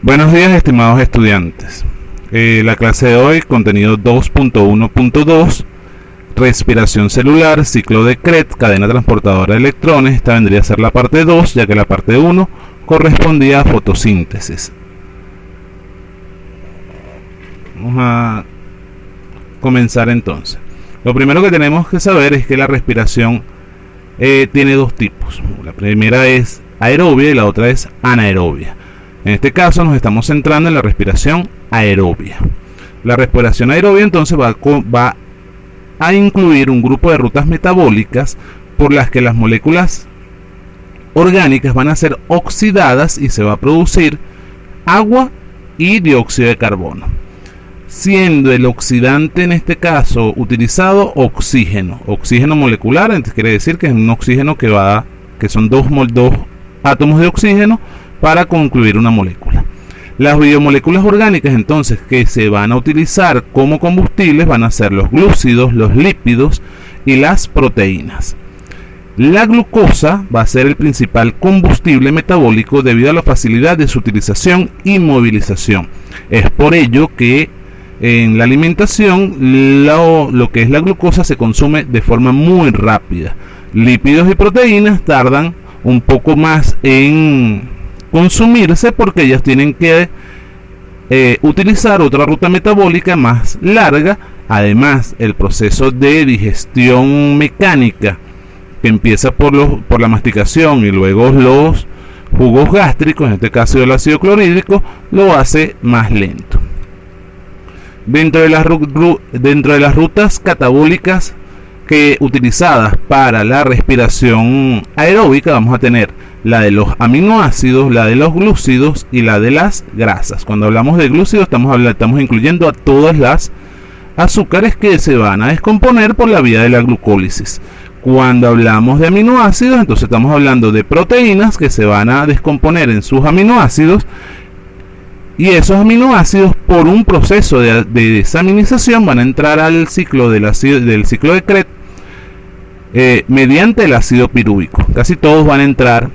Buenos días, estimados estudiantes. La clase de hoy, contenido 2.1.2, respiración celular, ciclo de Krebs, cadena transportadora de electrones. Esta vendría a ser la parte 2, ya que la parte 1 correspondía a fotosíntesis. Vamos a comenzar entonces. Lo primero que tenemos que saber es que la respiración tiene dos tipos. La primera es aerobia y la otra es anaerobia. En este caso nos estamos centrando en la respiración aerobia. La respiración aerobia entonces va a incluir un grupo de rutas metabólicas por las que las moléculas orgánicas van a ser oxidadas y se va a producir agua y dióxido de carbono, siendo el oxidante en este caso utilizado oxígeno molecular. Entonces quiere decir que es un oxígeno que son dos átomos de oxígeno para concluir una molécula. Las biomoléculas orgánicas entonces que se van a utilizar como combustibles van a ser los glúcidos, los lípidos y las proteínas. La glucosa va a ser el principal combustible metabólico debido a la facilidad de su utilización y movilización. Es por ello que en la alimentación lo que es la glucosa se consume de forma muy rápida. Lípidos y proteínas tardan un poco más en consumirse porque ellas tienen que utilizar otra ruta metabólica más larga. Además, el proceso de digestión mecánica que empieza por la masticación y luego los jugos gástricos, en este caso el ácido clorhídrico, lo hace más lento. Dentro de las rutas catabólicas utilizadas para la respiración aeróbica vamos a tener la de los aminoácidos, la de los glúcidos y la de las grasas. Cuando hablamos de glúcidos estamos incluyendo a todas las azúcares que se van a descomponer por la vía de la glucólisis. Cuando hablamos de aminoácidos, entonces estamos hablando de proteínas que se van a descomponer en sus aminoácidos, y esos aminoácidos por un proceso de desaminización van a entrar al ciclo del ciclo de Krebs mediante el ácido pirúvico. Casi todos van a entrar,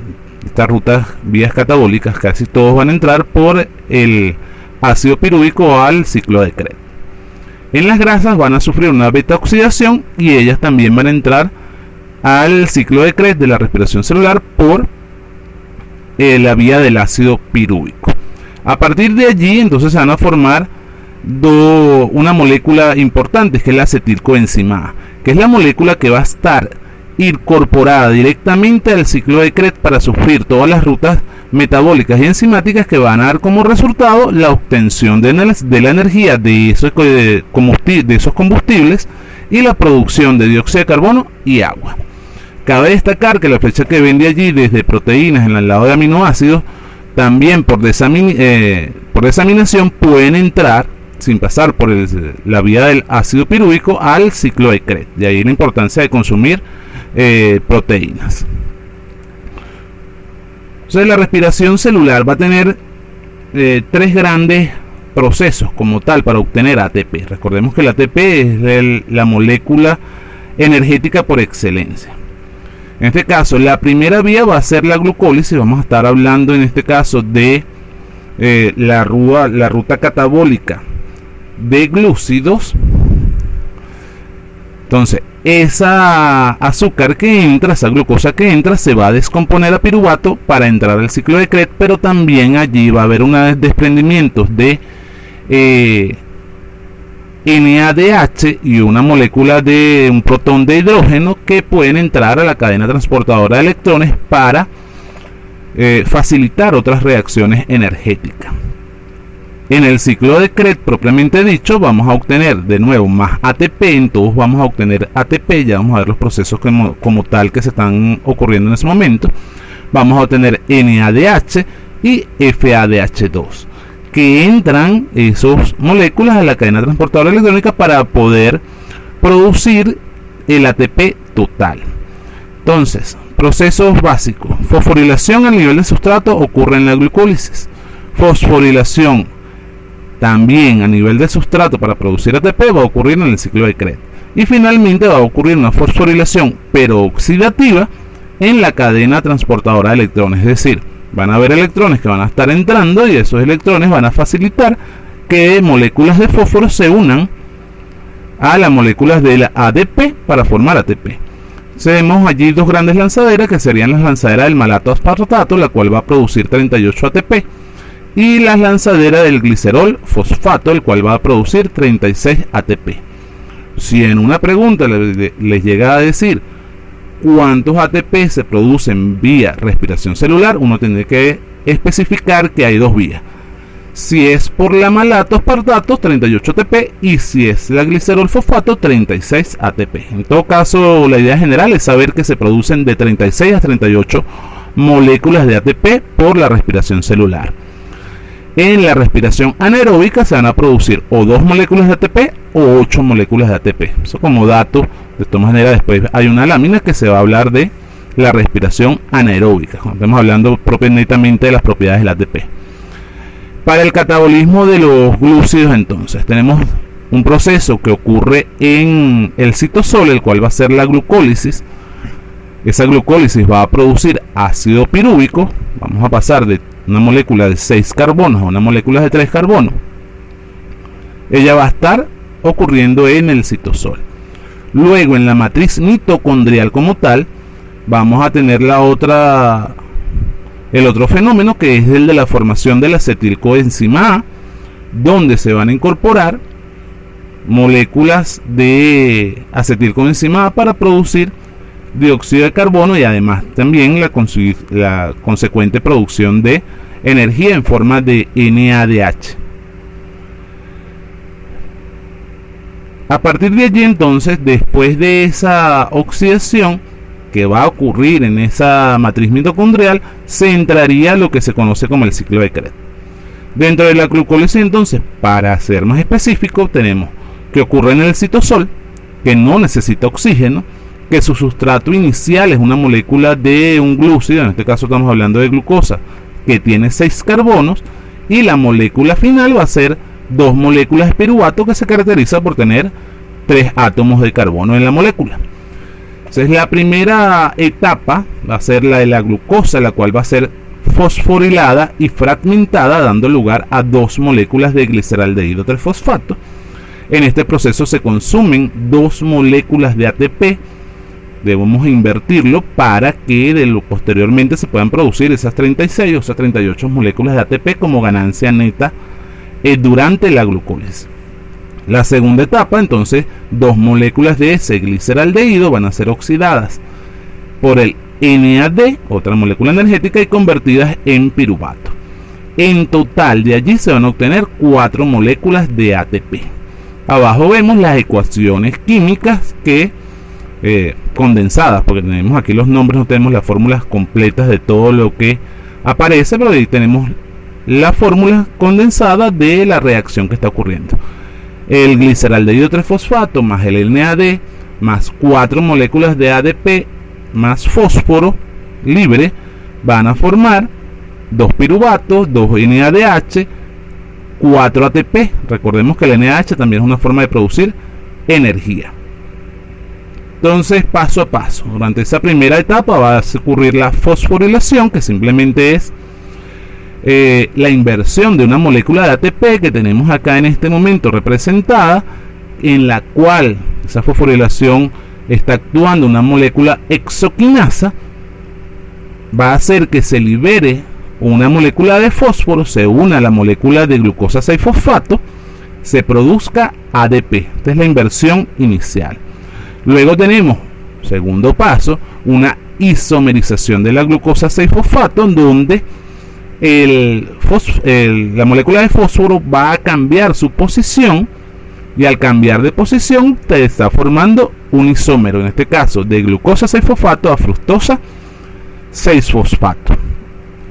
estas rutas vías catabólicas, casi todos van a entrar por el ácido pirúvico al ciclo de Krebs. En las grasas van a sufrir una beta oxidación y ellas también van a entrar al ciclo de Krebs de la respiración celular por la vía del ácido pirúvico. A partir de allí entonces se van a formar una molécula importante, que es la acetilcoenzima, que es la molécula que va a estar incorporada directamente al ciclo de Krebs para sufrir todas las rutas metabólicas y enzimáticas que van a dar como resultado la obtención de la energía de esos combustibles y la producción de dióxido de carbono y agua. Cabe destacar que la flecha que ven de allí desde proteínas en el lado de aminoácidos también por desaminación pueden entrar sin pasar por la vía del ácido pirúvico al ciclo de Krebs. De ahí la importancia de consumir proteínas. Entonces la respiración celular va a tener tres grandes procesos como tal para obtener ATP. Recordemos que el ATP es la molécula energética por excelencia. En este caso, la primera vía va a ser la glucólisis. Vamos a estar hablando en este caso de la ruta catabólica de glúcidos. Entonces, esa azúcar que entra, esa glucosa que entra, se va a descomponer a piruvato para entrar al ciclo de Krebs, pero también allí va a haber un desprendimiento de NADH y una molécula de un protón de hidrógeno que pueden entrar a la cadena transportadora de electrones para facilitar otras reacciones energéticas. En el ciclo de Krebs propiamente dicho vamos a obtener de nuevo más ATP. En todos vamos a obtener ATP. Ya vamos a ver los procesos como tal que se están ocurriendo en ese momento. Vamos a obtener NADH y FADH2, que entran esas moléculas a la cadena transportadora electrónica para poder producir el ATP total. Entonces, procesos básicos. Fosforilación al nivel de sustrato ocurre en la glucólisis. Fosforilación también a nivel de sustrato para producir ATP va a ocurrir en el ciclo de Krebs. Y finalmente va a ocurrir una fosforilación pero oxidativa en la cadena transportadora de electrones, es decir, van a haber electrones que van a estar entrando y esos electrones van a facilitar que moléculas de fósforo se unan a las moléculas del ADP para formar ATP. Tenemos allí dos grandes lanzaderas que serían las lanzaderas del malato aspartato, la cual va a producir 38 ATP, y las lanzaderas del glicerol fosfato, el cual va a producir 36 ATP. Si en una pregunta les llega a decir cuántos ATP se producen vía respiración celular, uno tiene que especificar que hay dos vías. Si es por la malato aspartato, 38 ATP, y si es la glicerol fosfato, 36 ATP. En todo caso, la idea general es saber que se producen de 36 a 38 moléculas de ATP por la respiración celular. En la respiración anaeróbica se van a producir o 2 moléculas de ATP o 8 moléculas de ATP. Eso como dato. De todas maneras, después hay una lámina que se va a hablar de la respiración anaeróbica. Estamos hablando propiamente de las propiedades del ATP. Para el catabolismo de los glúcidos, entonces, tenemos un proceso que ocurre en el citosol, el cual va a ser la glucólisis. Esa glucólisis va a producir ácido pirúvico. Vamos a pasar de una molécula de 6 carbonos a una molécula de 3 carbonos. Ella va a estar ocurriendo en el citosol. Luego, en la matriz mitocondrial como tal, vamos a tener el otro fenómeno, que es el de la formación de la acetilcoenzima A, donde se van a incorporar moléculas de acetilcoenzima A para producir dióxido de carbono y además también la consecuente producción de energía en forma de NADH. A partir de allí, entonces, después de esa oxidación que va a ocurrir en esa matriz mitocondrial, se entraría lo que se conoce como el ciclo de Krebs. Dentro de la glucólisis, entonces, para ser más específico, tenemos que ocurre en el citosol, que no necesita oxígeno, que su sustrato inicial es una molécula de un glúcido, en este caso estamos hablando de glucosa, que tiene 6 carbonos, y la molécula final va a ser 2 moléculas de piruvato, que se caracteriza por tener 3 átomos de carbono en la molécula. Entonces, la primera etapa va a ser la de la glucosa, la cual va a ser fosforilada y fragmentada, dando lugar a 2 moléculas de gliceraldehído 3-fosfato. En este proceso se consumen 2 moléculas de ATP. Debemos invertirlo para que posteriormente se puedan producir esas 36 o esas 38 moléculas de ATP como ganancia neta durante la glucólisis. La segunda etapa, entonces, 2 moléculas de ese gliceraldehído van a ser oxidadas por el NAD, otra molécula energética, y convertidas en piruvato. En total, de allí se van a obtener 4 moléculas de ATP. Abajo vemos las ecuaciones químicas que condensadas, porque tenemos aquí los nombres, no tenemos las fórmulas completas de todo lo que aparece, pero ahí tenemos la fórmula condensada de la reacción que está ocurriendo. El gliceraldehído 3-fosfato más el NAD más 4 moléculas de ADP más fósforo libre van a formar 2 piruvatos, 2 NADH, 4 ATP. Recordemos que el NADH también es una forma de producir energía. Entonces, paso a paso, durante esa primera etapa va a ocurrir la fosforilación, que simplemente es la inversión de una molécula de ATP que tenemos acá en este momento representada, en la cual esa fosforilación está actuando una molécula exoquinasa, va a hacer que se libere una molécula de fósforo, se una a la molécula de glucosa 6-fosfato, se produzca ADP. Esta es la inversión inicial. Luego tenemos, segundo paso, una isomerización de la glucosa 6-fosfato, donde la molécula de fósforo va a cambiar su posición, y al cambiar de posición te está formando un isómero, en este caso de glucosa 6-fosfato a fructosa 6-fosfato.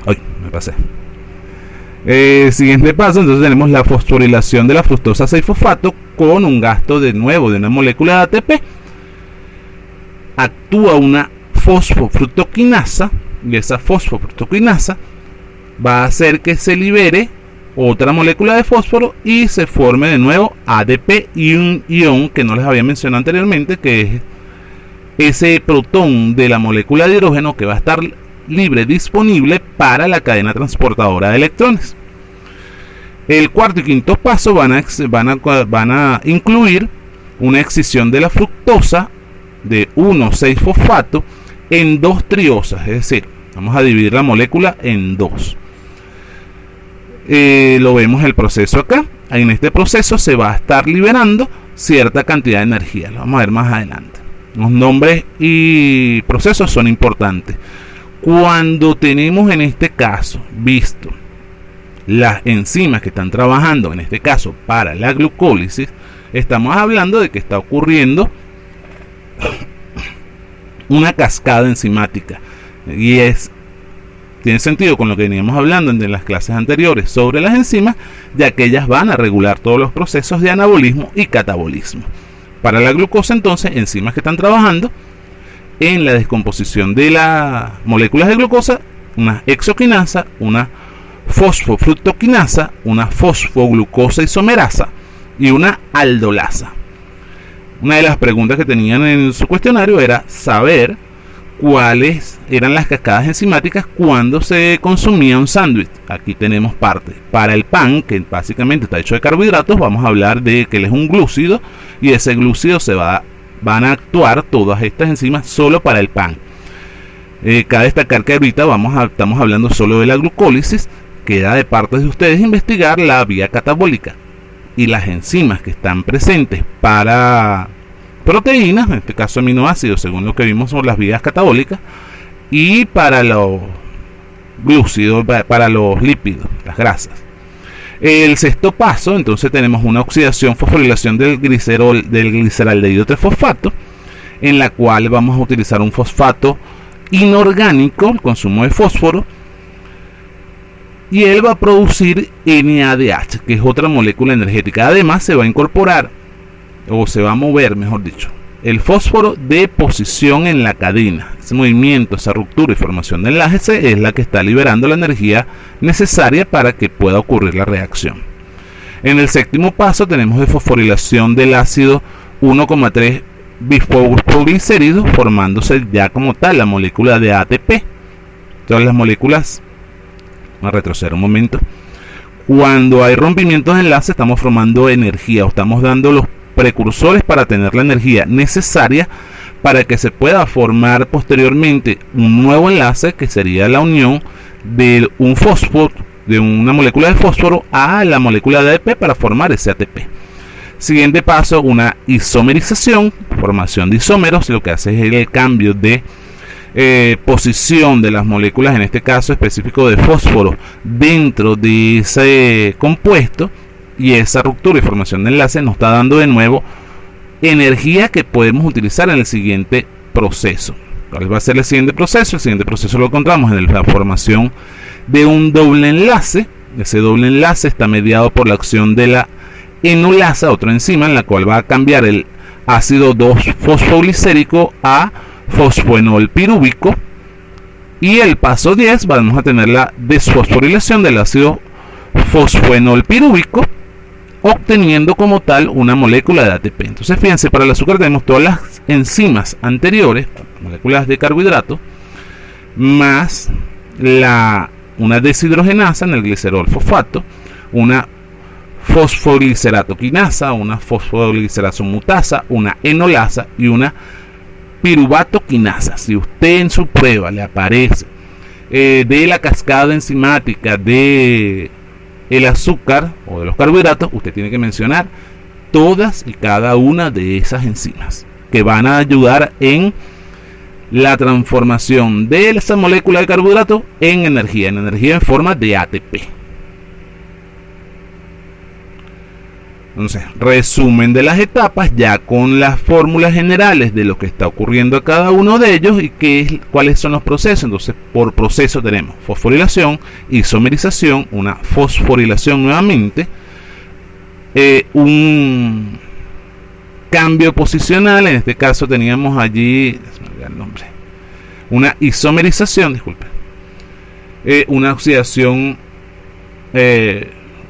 Ay, me pasé. Siguiente paso, entonces tenemos la fosforilación de la fructosa 6-fosfato con un gasto de nuevo de una molécula de ATP. Actúa una fosfofructoquinasa, y esa fosfofructoquinasa va a hacer que se libere otra molécula de fósforo y se forme de nuevo ADP y un ion que no les había mencionado anteriormente, que es ese protón de la molécula de hidrógeno que va a estar libre disponible para la cadena transportadora de electrones. El cuarto y quinto paso van a incluir una excisión de la fructosa de 1,6-fosfato en 2 triosas, es decir, vamos a dividir la molécula en 2. Lo vemos el proceso acá. En este proceso se va a estar liberando cierta cantidad de energía. Lo vamos a ver más adelante. Los nombres y procesos son importantes. Cuando tenemos en este caso visto las enzimas que están trabajando, en este caso para la glucólisis, estamos hablando de que está ocurriendo una cascada enzimática, y tiene sentido con lo que veníamos hablando en las clases anteriores sobre las enzimas, ya que ellas van a regular todos los procesos de anabolismo y catabolismo. Para la glucosa, entonces, enzimas que están trabajando en la descomposición de las moléculas de glucosa, una hexoquinasa, una fosfofructoquinasa, una fosfoglucosa isomerasa y una aldolasa. Una de las preguntas que tenían en su cuestionario era saber cuáles eran las cascadas enzimáticas cuando se consumía un sándwich. Aquí tenemos parte. Para el pan, que básicamente está hecho de carbohidratos, vamos a hablar de que él es un glúcido, y ese glúcido van a actuar todas estas enzimas solo para el pan. Cabe destacar que ahorita estamos hablando solo de la glucólisis. Queda de parte de ustedes investigar la vía catabólica y las enzimas que están presentes para proteínas, en este caso aminoácidos, según lo que vimos son las vías catabólicas, y para los glúcidos, para los lípidos, las grasas. El sexto paso, entonces tenemos una oxidación fosforilación del gliceraldehído 3-fosfato, en la cual vamos a utilizar un fosfato inorgánico, el consumo de fósforo, y él va a producir NADH, que es otra molécula energética. Además se va a incorporar, o se va a mover, mejor dicho, el fósforo de posición en la cadena. Ese movimiento, esa ruptura y formación de enlaces es la que está liberando la energía necesaria para que pueda ocurrir la reacción. En el séptimo paso tenemos desfosforilación del ácido 1,3 bisfosfoglicérido, formándose ya como tal la molécula de ATP. Todas las moléculas, a retroceder un momento, cuando hay rompimientos de enlace estamos formando energía, o estamos dando los precursores para tener la energía necesaria para que se pueda formar posteriormente un nuevo enlace, que sería la unión de un fósforo, de una molécula de fósforo a la molécula de ATP para formar ese ATP. Siguiente paso, una isomerización, formación de isómeros. Lo que hace es el cambio de posición de las moléculas, en este caso específico de fósforo, dentro de ese compuesto, y esa ruptura y formación de enlace nos está dando de nuevo energía que podemos utilizar en el siguiente proceso. ¿Cuál va a ser el siguiente proceso? El siguiente proceso lo encontramos en la formación de un doble enlace. Ese doble enlace está mediado por la acción de la enolasa, otra enzima, en la cual va a cambiar el ácido 2-fosfoglicérico a fosfoenol pirúvico, y el paso 10 vamos a tener la desfosforilación del ácido fosfoenol pirúvico, obteniendo como tal una molécula de ATP. Entonces fíjense, para el azúcar tenemos todas las enzimas anteriores, moléculas de carbohidratos, más una deshidrogenasa en el glicerol fosfato, una fosfogliceratoquinasa, una fosfoglicerasomutasa, una enolasa y una piruvatoquinasa. Si usted en su prueba le aparece de la cascada enzimática de el azúcar o de los carbohidratos, usted tiene que mencionar todas y cada una de esas enzimas que van a ayudar en la transformación de esa molécula de carbohidrato en energía en forma de ATP. Entonces, resumen de las etapas, ya con las fórmulas generales de lo que está ocurriendo a cada uno de ellos y cuáles son los procesos. Entonces, por proceso tenemos fosforilación, isomerización, una fosforilación nuevamente, un cambio posicional. En este caso teníamos allí, se me olvidó el nombre, una isomerización, disculpe, una oxidación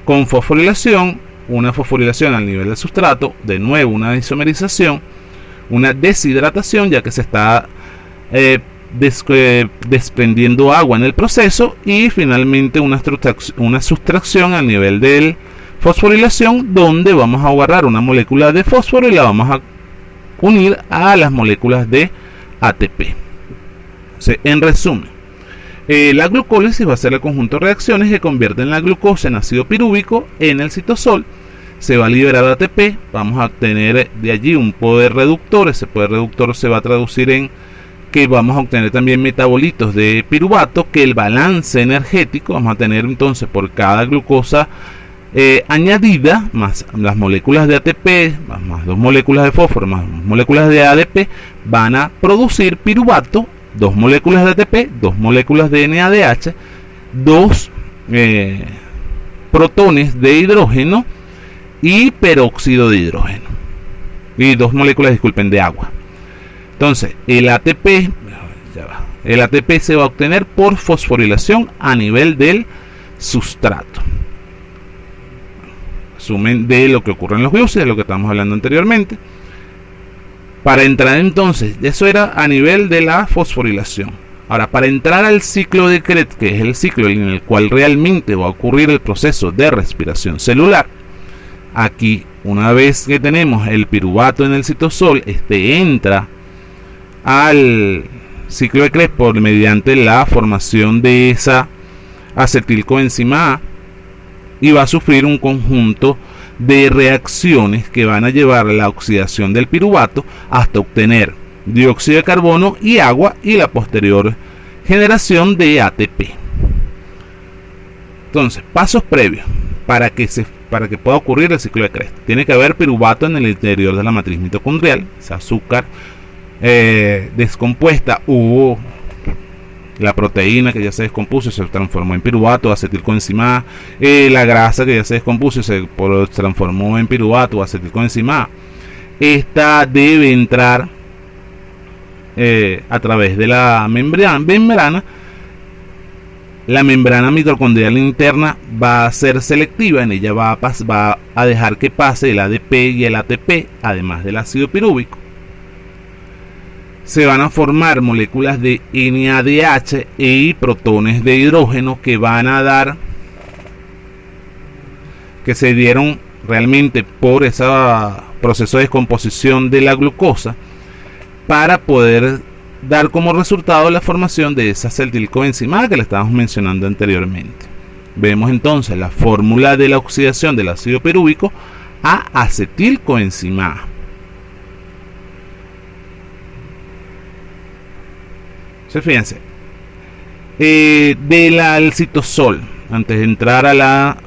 con fosforilación, una fosforilación al nivel del sustrato, de nuevo una isomerización, una deshidratación, ya que se está desprendiendo agua en el proceso, y finalmente una sustracción a nivel del fosforilación, donde vamos a agarrar una molécula de fósforo y la vamos a unir a las moléculas de ATP. Entonces, en resumen, la glucólisis va a ser el conjunto de reacciones que convierten la glucosa en ácido pirúvico en el citosol. Se va a liberar ATP, vamos a obtener de allí un poder reductor. Ese poder reductor se va a traducir en que vamos a obtener también metabolitos de piruvato, que el balance energético, vamos a tener entonces por cada glucosa añadida, más las moléculas de ATP, más 2 moléculas de fósforo, más moléculas de ADP, van a producir piruvato, 2 moléculas de ATP, 2 moléculas de NADH, 2 protones de hidrógeno y peróxido de hidrógeno, y 2 moléculas, disculpen, de agua. Entonces, el ATP se va a obtener por fosforilación a nivel del sustrato. Resumen de lo que ocurre en los glúcidos, de lo que estamos hablando anteriormente. Para entrar entonces, eso era a nivel de la fosforilación. Ahora, para entrar al ciclo de Krebs, que es el ciclo en el cual realmente va a ocurrir el proceso de respiración celular, aquí, una vez que tenemos el piruvato en el citosol, entra al ciclo de Krebs mediante la formación de esa acetilcoenzima A, y va a sufrir un conjunto de reacciones que van a llevar a la oxidación del piruvato hasta obtener dióxido de carbono y agua, y la posterior generación de ATP. Entonces, pasos previos para que pueda ocurrir el ciclo de Krebs. Tiene que haber piruvato en el interior de la matriz mitocondrial, ese azúcar descompuesta, hubo la proteína que ya se descompuso y se transformó en piruvato, acetilcoenzima A, la grasa que ya se descompuso y se transformó en piruvato, acetilcoenzima A. Esta debe entrar a través de la membrana. La membrana mitocondrial interna va a ser selectiva, en ella va a dejar que pase el ADP y el ATP, además del ácido pirúvico. Se van a formar moléculas de NADH y protones de hidrógeno que van a dar, que se dieron realmente por ese proceso de descomposición de la glucosa, para poder dar como resultado la formación de esa acetilcoenzima A que le estábamos mencionando anteriormente. Vemos entonces la fórmula de la oxidación del ácido pirúvico a acetilcoenzima A. Fíjense, del citosol, antes de entrar a la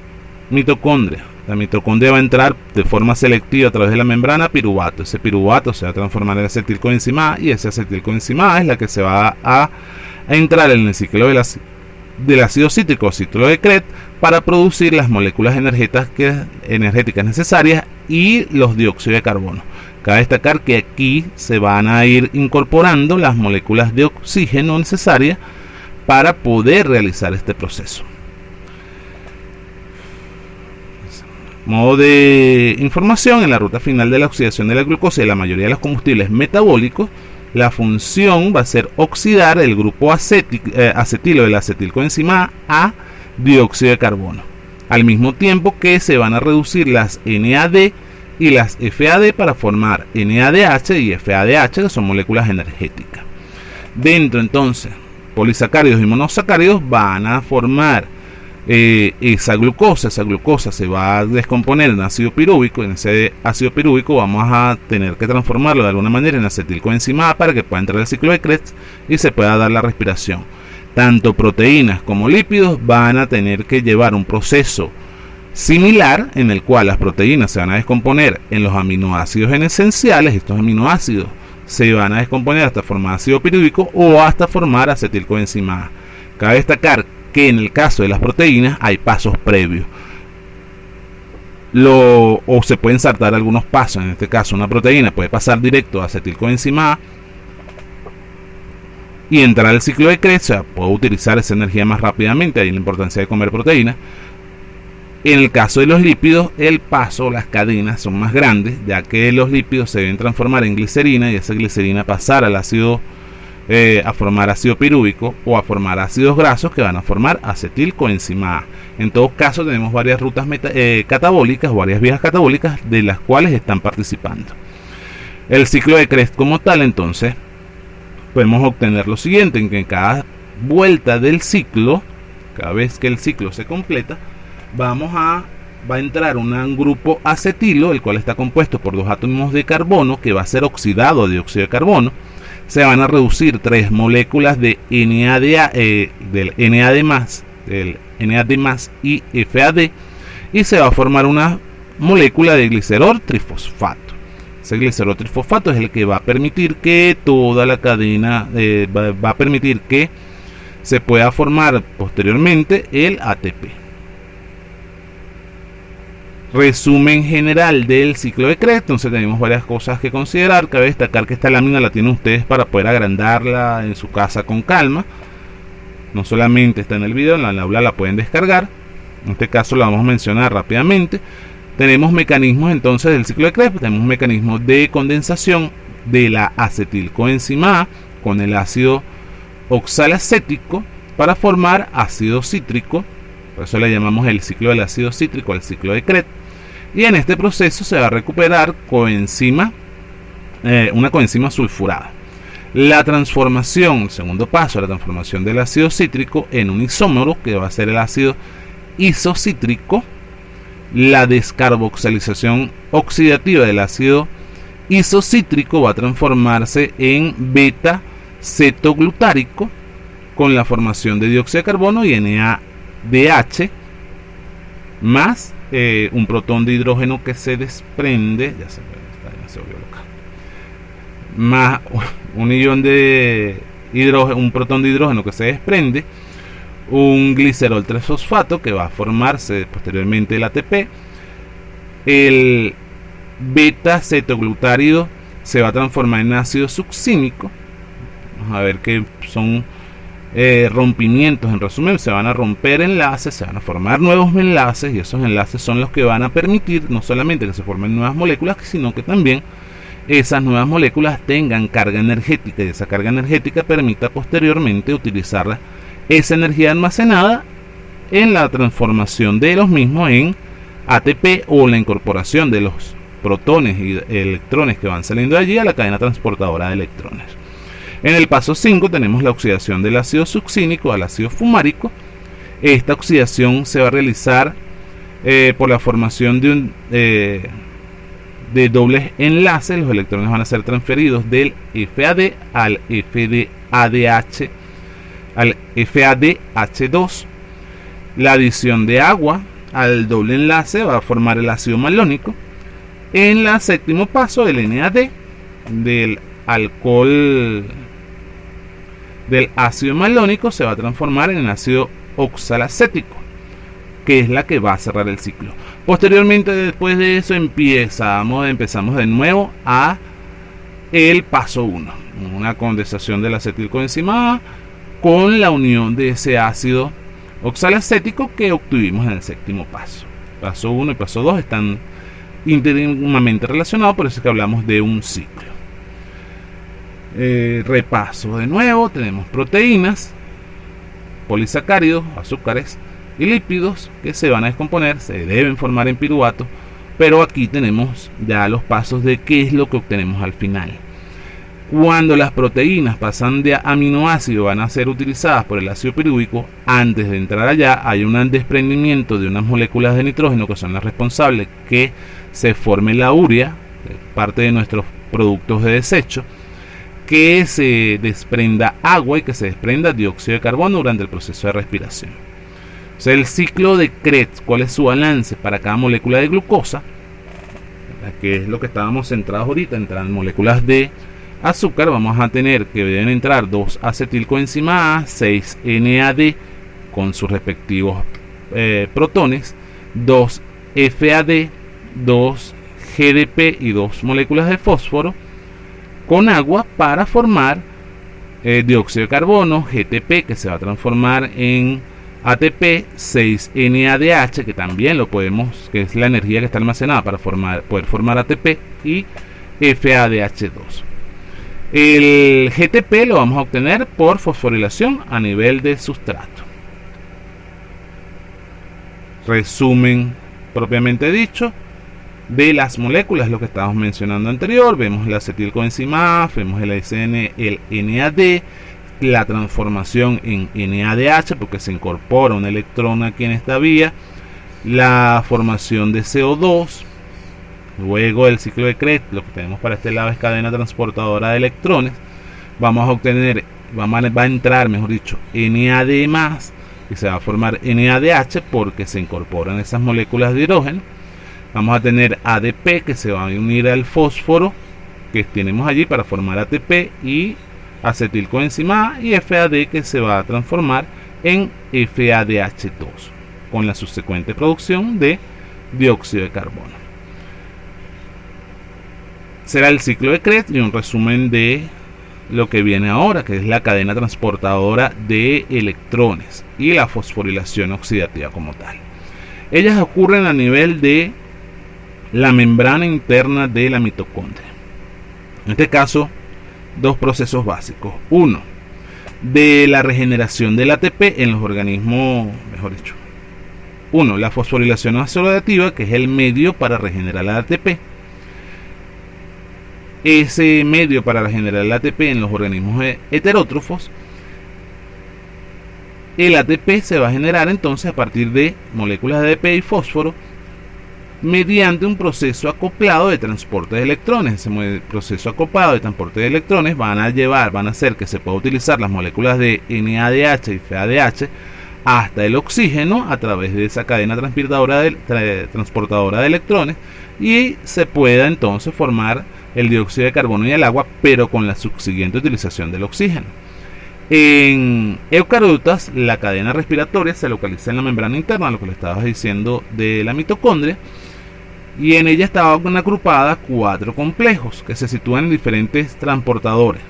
mitocondria va a entrar de forma selectiva a través de la membrana piruvato. Ese piruvato se va a transformar en acetilcoenzima A, y esa acetilcoenzima A es la que se va a entrar en el ciclo del ácido cítrico, ciclo de Krebs, para producir las moléculas energéticas necesarias y los dióxidos de carbono. Cabe destacar que aquí se van a ir incorporando las moléculas de oxígeno necesarias para poder realizar este proceso. Modo de información: en la ruta final de la oxidación de la glucosa y de la mayoría de los combustibles metabólicos, la función va a ser oxidar el grupo acetilo de la acetilcoenzima A dióxido de carbono, al mismo tiempo que se van a reducir las NAD y las FAD para formar NADH y FADH, que son moléculas energéticas. Dentro entonces, polisacáridos y monosacáridos van a formar esa glucosa se va a descomponer en ácido pirúvico. En ese ácido pirúvico vamos a tener que transformarlo de alguna manera en acetilcoenzima A para que pueda entrar el ciclo de Krebs y se pueda dar la respiración. Tanto proteínas como lípidos van a tener que llevar un proceso similar, en el cual las proteínas se van a descomponer en los aminoácidos esenciales. Estos aminoácidos se van a descomponer hasta formar ácido pirúvico o hasta formar acetilcoenzima A. Cabe destacar que en el caso de las proteínas hay pasos previos, o se pueden saltar algunos pasos. En este caso, una proteína puede pasar directo a acetilcoenzima A y entrar al ciclo de Krebs, o sea, puedo utilizar esa energía más rápidamente. Ahí la importancia de comer proteínas. En el caso de los lípidos, el paso, las cadenas son más grandes, ya que los lípidos se deben transformar en glicerina y esa glicerina pasar al ácido a formar ácido pirúvico o a formar ácidos grasos que van a formar acetilcoenzima A. En todo caso tenemos varias rutas catabólicas, varias vías catabólicas de las cuales están participando. El ciclo de Krebs como tal, entonces, podemos obtener lo siguiente, en que en cada vuelta del ciclo, cada vez que el ciclo se completa, va a entrar un grupo acetilo, el cual está compuesto por 2 átomos de carbono, que va a ser oxidado a dióxido de carbono. Se van a reducir 3 moléculas de del NAD+, y FAD, y se va a formar una molécula de glicerol trifosfato. Ese glicerol trifosfato es el que va a permitir que toda la cadena, va a permitir que se pueda formar posteriormente el ATP. Resumen general del ciclo de Krebs. Entonces tenemos varias cosas que considerar. Cabe destacar que esta lámina la tienen ustedes para poder agrandarla en su casa con calma. No solamente está en el video, en la aula la pueden descargar. En este caso la vamos a mencionar rápidamente. Tenemos mecanismos entonces del ciclo de Krebs. Tenemos un mecanismo de condensación de la acetilcoenzima A con el ácido oxalacético para formar ácido cítrico. Por eso le llamamos el ciclo del ácido cítrico al ciclo de Krebs. Y en este proceso se va a recuperar una coenzima sulfurada. La transformación, el segundo paso, la transformación del ácido cítrico en un isómero, que va a ser el ácido isocítrico. La descarboxilización oxidativa del ácido isocítrico va a transformarse en beta cetoglutárico con la formación de dióxido de carbono y NADH más un protón de hidrógeno que se desprende, se volvió loca, más un protón de hidrógeno que se desprende, un glicerol 3-fosfato que va a formarse posteriormente el ATP. El beta cetoglutárido se va a transformar en ácido succínico. Vamos a ver que son rompimientos. En resumen, se van a romper enlaces, se van a formar nuevos enlaces, y esos enlaces son los que van a permitir no solamente que se formen nuevas moléculas, sino que también esas nuevas moléculas tengan carga energética, y esa carga energética permita posteriormente utilizar esa energía almacenada en la transformación de los mismos en ATP o la incorporación de los protones y electrones que van saliendo de allí a la cadena transportadora de electrones. En el paso 5 tenemos la oxidación del ácido succínico al ácido fumárico. Esta oxidación se va a realizar por la formación de dobles enlaces. Los electrones van a ser transferidos del FAD al FADH2. La adición de agua al doble enlace va a formar el ácido malónico. En el séptimo paso, el NAD del alcohol del ácido malónico se va a transformar en el ácido oxalacético, que es la que va a cerrar el ciclo. Posteriormente, después de eso, empezamos de nuevo a el paso 1, una condensación de la acetilcoenzima A con la unión de ese ácido oxalacético que obtuvimos en el séptimo paso. Paso 1 y paso 2 están íntimamente relacionados, por eso es que hablamos de un ciclo. Repaso de nuevo, tenemos proteínas, polisacáridos, azúcares y lípidos que se van a descomponer, se deben formar en piruvato, pero aquí tenemos ya los pasos de qué es lo que obtenemos al final. Cuando las proteínas pasan de aminoácido, van a ser utilizadas por el ácido pirúvico. Antes de entrar allá hay un desprendimiento de unas moléculas de nitrógeno que son las responsables que se forme la urea, parte de nuestros productos de desecho, que se desprenda agua y que se desprenda dióxido de carbono durante el proceso de respiración. O sea, el ciclo de Krebs, ¿cuál es su balance para cada molécula de glucosa? Que es lo que estábamos centrados ahorita, entran moléculas de azúcar. Vamos a tener que deben entrar 2 acetilcoenzima A, 6 NAD con sus respectivos protones, 2 FAD, 2 GDP y 2 moléculas de fósforo con agua para formar dióxido de carbono, GTP, que se va a transformar en ATP, 6 NADH, que también lo podemos, que es la energía que está almacenada para poder formar ATP, y FADH2. El GTP lo vamos a obtener por fosforilación a nivel de sustrato. Resumen propiamente dicho de las moléculas, lo que estábamos mencionando anterior. Vemos el acetilcoenzima A, vemos el SN, el NAD, la transformación en NADH porque se incorpora un electrón aquí en esta vía, la formación de CO2. Luego el ciclo de Krebs, lo que tenemos para este lado es cadena transportadora de electrones. Vamos a obtener, va a entrar, mejor dicho, NAD+, y se va a formar NADH porque se incorporan esas moléculas de hidrógeno. Vamos a tener ADP que se va a unir al fósforo que tenemos allí para formar ATP y acetilcoenzima A, y FAD que se va a transformar en FADH2 con la subsecuente producción de dióxido de carbono. Será el ciclo de Krebs y un resumen de lo que viene ahora, que es la cadena transportadora de electrones y la fosforilación oxidativa como tal. Ellas ocurren a nivel de la membrana interna de la mitocondria. En este caso, dos procesos básicos. Uno, de la regeneración del ATP en los organismos, mejor dicho. Uno, la fosforilación oxidativa, que es el medio para regenerar el ATP. Ese medio para regenerar el ATP en los organismos heterótrofos, el ATP se va a generar entonces a partir de moléculas de ADP y fósforo mediante un proceso acoplado de transporte de electrones. Ese proceso acoplado de transporte de electrones van a hacer que se pueda utilizar las moléculas de NADH y FADH hasta el oxígeno a través de esa cadena transportadora de electrones, y se pueda entonces formar el dióxido de carbono y el agua, pero con la subsiguiente utilización del oxígeno. En eucariotas, la cadena respiratoria se localiza en la membrana interna, lo que le estabas diciendo de la mitocondria, y en ella estaban agrupadas 4 complejos que se sitúan en diferentes transportadores.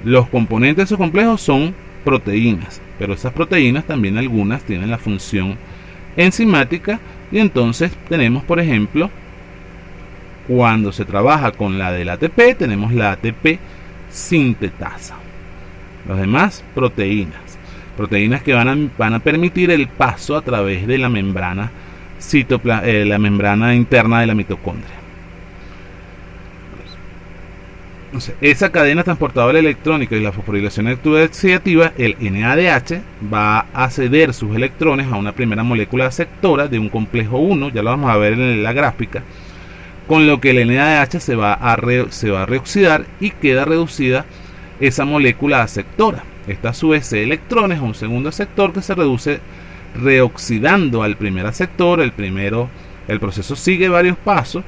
Los componentes de esos complejos son proteínas, pero esas proteínas también algunas tienen la función enzimática, y entonces tenemos, por ejemplo, cuando se trabaja con la del ATP, tenemos la ATP sintetasa. Los demás, proteínas que van a permitir el paso a través de la membrana la membrana interna de la mitocondria. Entonces, esa cadena transportadora electrónica y la fosforilación oxidativa, el NADH, va a ceder sus electrones a una primera molécula sectora de un complejo 1, ya lo vamos a ver en la gráfica, con lo que el NADH se va a reoxidar y queda reducida esa molécula aceptora. Esta a su vez cede electrones a un segundo aceptor que se reduce reoxidando al primer aceptor. El proceso sigue varios pasos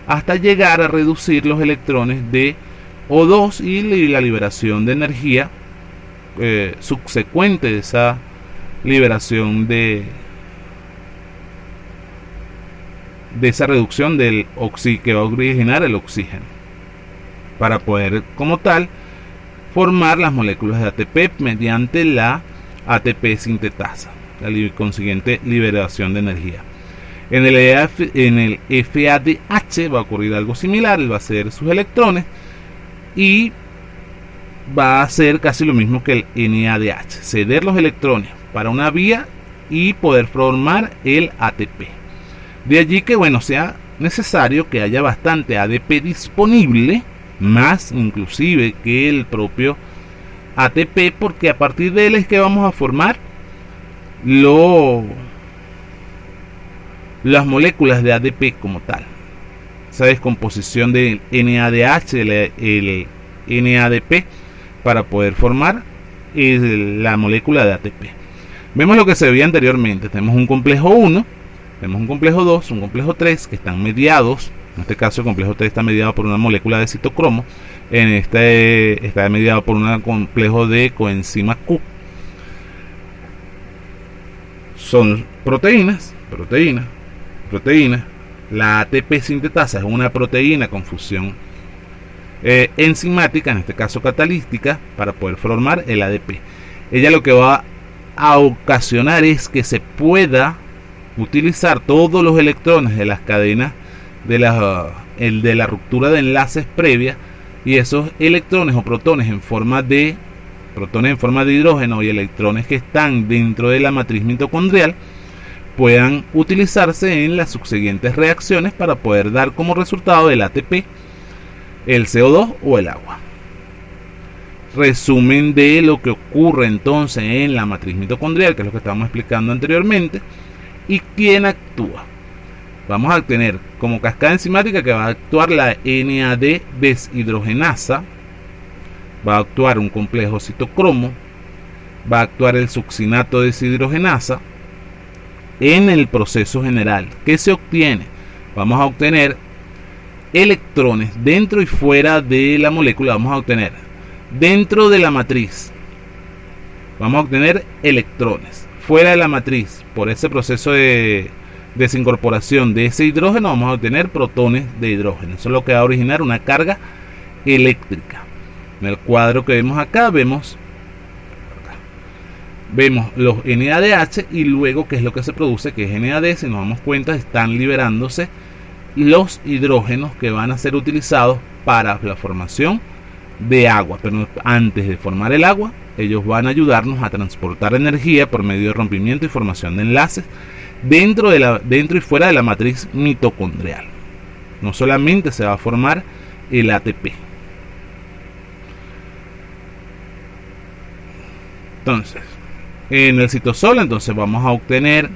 hasta llegar a reducir los electrones de O2 y la liberación de energía subsecuente de esa liberación de esa reducción del que va a originar el oxígeno, para poder como tal formar las moléculas de ATP mediante la ATP sintetasa, la consiguiente liberación de energía. En el FADH va a ocurrir algo similar. Él va a ceder sus electrones y va a hacer casi lo mismo que el NADH, ceder los electrones para una vía y poder formar el ATP. De allí que sea necesario que haya bastante ADP disponible, más inclusive que el propio ATP, porque a partir de él es que vamos a formar las moléculas de ADP como tal. Esa descomposición del NADH, el NADP, para poder formar la molécula de ATP. Vemos lo que se veía anteriormente. Tenemos un complejo 1, tenemos un complejo 2, un complejo 3 que están mediados. En este caso el complejo 3 está mediado por una molécula de citocromo. En este está mediado por un complejo de coenzima Q. Son proteínas. La ATP sintetasa es una proteína con fusión enzimática, en este caso catalítica, para poder formar el ADP. Ella lo que va a ocasionar es que se pueda utilizar todos los electrones de las cadenas de la ruptura de enlaces previa y esos electrones o protones en forma de hidrógeno y electrones que están dentro de la matriz mitocondrial puedan utilizarse en las subsiguientes reacciones para poder dar como resultado el ATP, el CO2 o el agua. Resumen de lo que ocurre entonces en la matriz mitocondrial, que es lo que estábamos explicando anteriormente, y quién actúa. Vamos a tener como cascada enzimática que va a actuar la NAD deshidrogenasa, va a actuar un complejo citocromo, va a actuar el succinato deshidrogenasa. En el proceso general, ¿qué se obtiene? Vamos a obtener electrones dentro y fuera de la molécula. Vamos a obtener dentro de la matriz, vamos a obtener electrones. Fuera de la matriz, por ese proceso de desincorporación de ese hidrógeno, vamos a obtener protones de hidrógeno. Eso es lo que va a originar una carga eléctrica. En el cuadro que vemos acá, vemos los NADH, y luego qué es lo que se produce, que es NAD. Si nos damos cuenta, están liberándose los hidrógenos que van a ser utilizados para la formación de agua. Pero antes de formar el agua, ellos van a ayudarnos a transportar energía por medio de rompimiento y formación de enlaces dentro y fuera de la matriz mitocondrial. No solamente se va a formar el ATP. Entonces, en el citosol, entonces vamos a obtener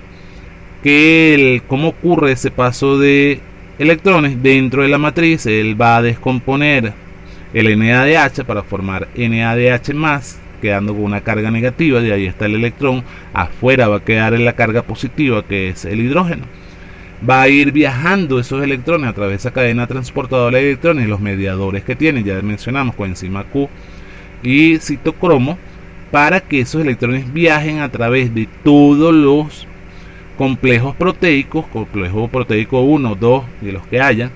cómo ocurre ese paso de electrones dentro de la matriz. Él va a descomponer el NADH para formar NADH+, quedando con una carga negativa. De ahí está el electrón. Afuera va a quedar en la carga positiva, que es el hidrógeno. Va a ir viajando esos electrones a través de esa cadena transportadora de electrones y los mediadores que tienen, ya mencionamos, coenzima Q y citocromo, para que esos electrones viajen a través de todos los complejos proteicos, complejo proteico 1, 2 y los que hayan,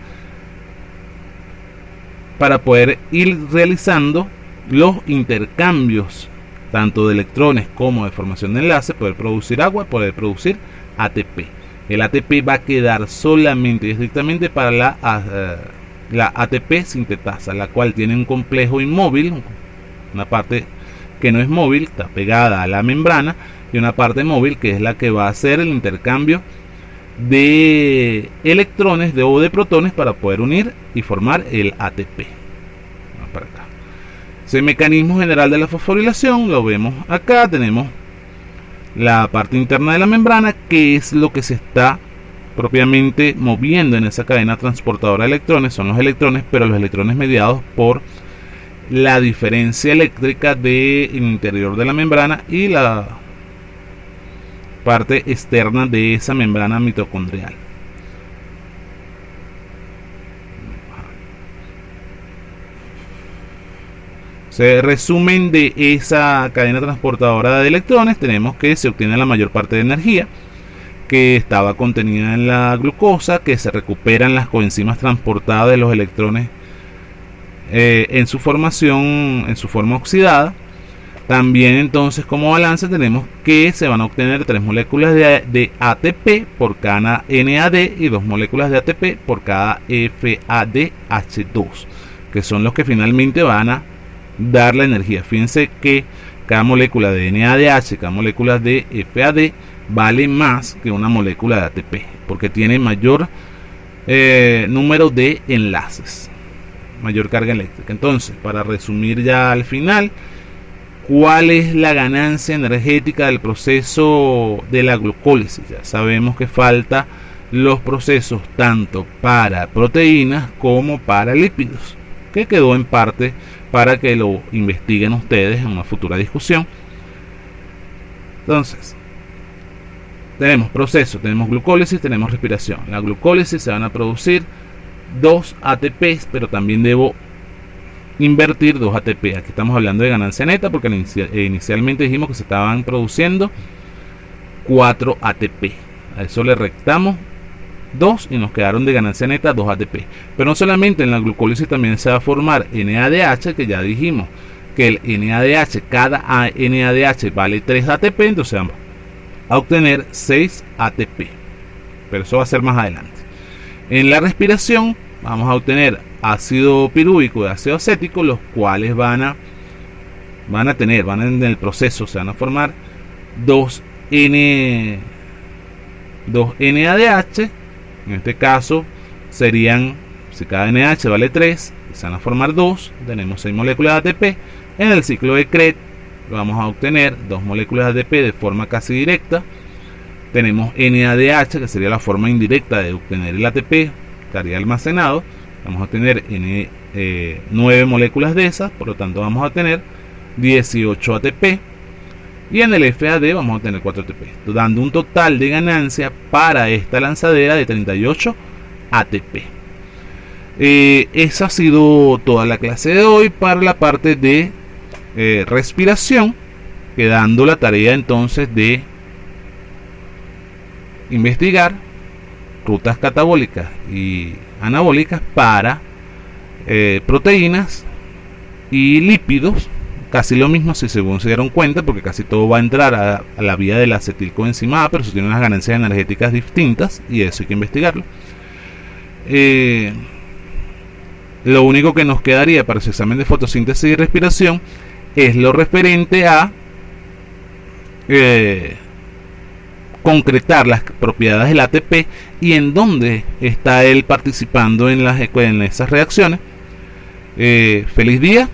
para poder ir realizando los intercambios tanto de electrones como de formación de enlace, poder producir agua, poder producir ATP. El ATP va a quedar solamente y estrictamente para la ATP sintetasa, la cual tiene un complejo inmóvil, una parte que no es móvil, está pegada a la membrana, y una parte móvil que es la que va a hacer el intercambio de electrones o de protones para poder unir y formar el ATP. Vamos para acá. Ese mecanismo general de la fosforilación lo vemos acá. Tenemos la parte interna de la membrana, que es lo que se está propiamente moviendo en esa cadena transportadora de electrones. Son los electrones, pero los electrones mediados por la diferencia eléctrica del interior de la membrana y la parte externa de esa membrana mitocondrial. Se resumen de esa cadena transportadora de electrones. Tenemos que se obtiene la mayor parte de energía que estaba contenida en la glucosa, que se recuperan las coenzimas transportadas de los electrones en su formación, en su forma oxidada. También entonces como balance tenemos que se van a obtener 3 moléculas de ATP por cada NAD y 2 moléculas de ATP por cada FADH2, que son los que finalmente van a dar la energía. Fíjense que cada molécula de NADH, cada molécula de FAD vale más que una molécula de ATP, porque tiene mayor número de enlaces, mayor carga eléctrica. Entonces, para resumir ya al final, ¿cuál es la ganancia energética del proceso de la glucólisis? Ya sabemos que falta los procesos tanto para proteínas como para lípidos, que quedó en parte para que lo investiguen ustedes en una futura discusión. Entonces, tenemos proceso, tenemos glucólisis, tenemos respiración. La glucólisis se van a producir 2 ATPs, pero también debo invertir 2 ATP. Aquí estamos hablando de ganancia neta, porque inicialmente dijimos que se estaban produciendo 4 ATP. A eso le restamos 2 y nos quedaron de ganancia neta 2 ATP. Pero no solamente en la glucólisis, también se va a formar NADH, que ya dijimos que el NADH, cada NADH vale 3 ATP, entonces vamos a obtener 6 ATP. Pero eso va a ser más adelante. En la respiración vamos a obtener ácido pirúvico y ácido acético, los cuales van en el proceso, se van a formar 2NADH. En este caso serían, si cada NH vale 3, se van a formar 2, tenemos 6 moléculas de ATP. En el ciclo de Krebs vamos a obtener 2 moléculas de ATP de forma casi directa. Tenemos NADH, que sería la forma indirecta de obtener el ATP, estaría almacenado. Vamos a tener 9 moléculas de esas, por lo tanto vamos a tener 18 ATP. Y en el FAD vamos a tener 4 ATP, dando un total de ganancia para esta lanzadera de 38 ATP. Esa ha sido toda la clase de hoy para la parte de respiración, quedando la tarea entonces de investigar rutas catabólicas y anabólicas para proteínas y lípidos. Casi lo mismo, si según se dieron cuenta, porque casi todo va a entrar a la vía de la acetilcoenzima A, pero eso tiene unas ganancias energéticas distintas y eso hay que investigarlo. Lo único que nos quedaría para su examen de fotosíntesis y respiración es lo referente a concretar las propiedades del ATP y en dónde está él participando en esas reacciones. Feliz día.